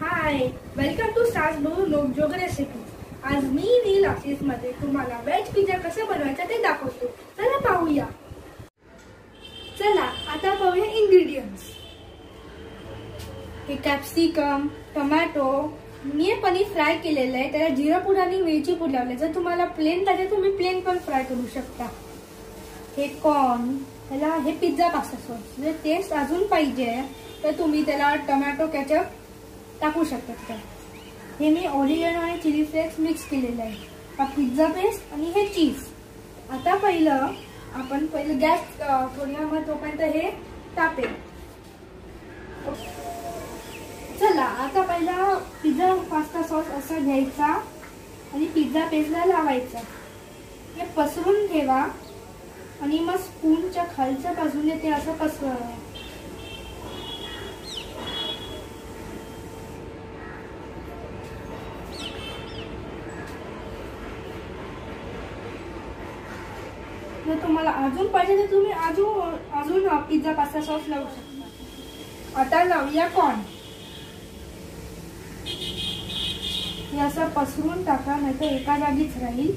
High, welcome to stars blue लोकजोग recipe. आज मी नील आशिष मध्ये तुम्हाला वेज पिझ्झा कसा बनवायचा ते दाखवतो। चला पाहूया। चला आता पाहूया इंग्रेडिएंट्स। हे कॅप्सिकम, टोमॅटो, मी पनीर फ्राय केलेलं आहे, त्याला जिरा पूड आणि मिरची पूड लावले। जर तुम्हाला प्लेन पाहिजे तुम्ही प्लेन पण फ्राय करू शकता। हे कॉर्न, त्याला हे पिझ्झा पास्ता सॉस। जर टेस्ट अजून पाहिजे तर तुम्ही त्याला टोमॅटो केचप टाकू शकता। हे मी ऑरिगॅनो आणि चिली फ्लेक्स मिक्स केलेलं आहे। हा पिझ्झा पेस्ट आणि हे चीज। आता आपण गॅस थोड्या तोपर्यंत हे तापेल। चला आता पहिला पिझ्झा पास्ता सॉस असा घ्यायचा आणि पिझ्झा पेस्टला लावायचा। हे पसरून ठेवा आणि मग स्पूनच्या खालच्या बाजूने ते असं पसरवा। जर तुम्हाला अजून पाहिजे तर तुम्ही अजून पिझ्झा पास्ता सॉस लावू शकता। आता लावूया कॉर्न। हे असं पसरून टाका, नाहीतर एका जागीच राहील।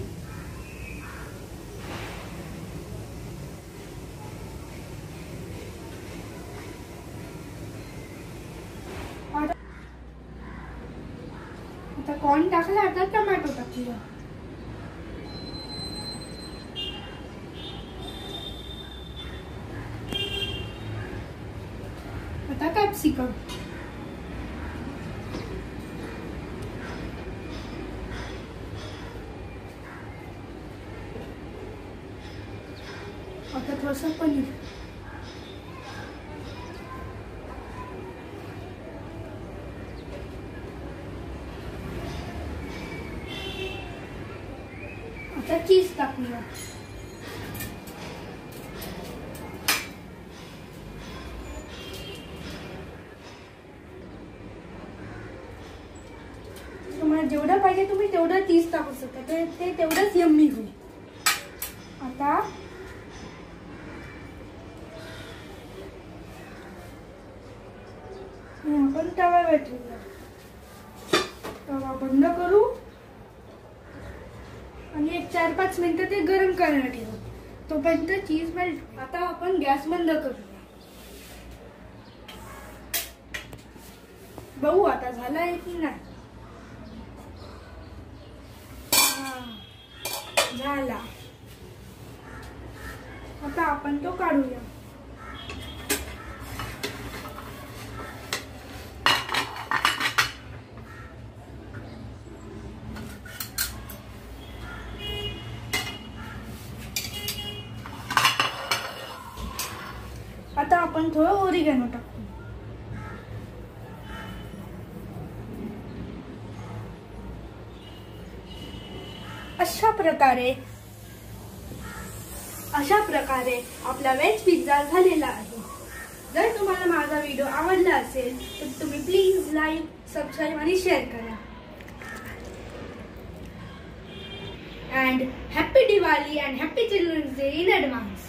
आता कॉर्न टाकला, आता टोमॅटो टाकूया। आता कॅप्सिकम, आता थोडंसं पनीर, आता चीज टाकूया। तुम्हाला जेवढं पाहिजे तुम्ही तेवढं चीज टाकू शकता, ते तेवढंच यम्मी होईल। आता आपण तव्यावर ठेवूया। तवा बंद करू आणि एक 4-5 मिनिटं ते गरम करायला ठेवू, तोपर्यंत चीज मेल्ट। आता आपण गॅस बंद करूया। बघू आता झालाय की नाही। झाला। आता आपण तो काढूया। आता आपण थोडं ऑरिगॅनो टाकू। अशा प्रकारे आपला वेज पिझ्झा झालेला आहे। जर तुम्हाला माझा व्हिडिओ आवडला असेल तर तुम्ही प्लीज लाईक, सबस्क्राईब आणि शेअर करा। And happy Diwali and happy Children's Day in advance.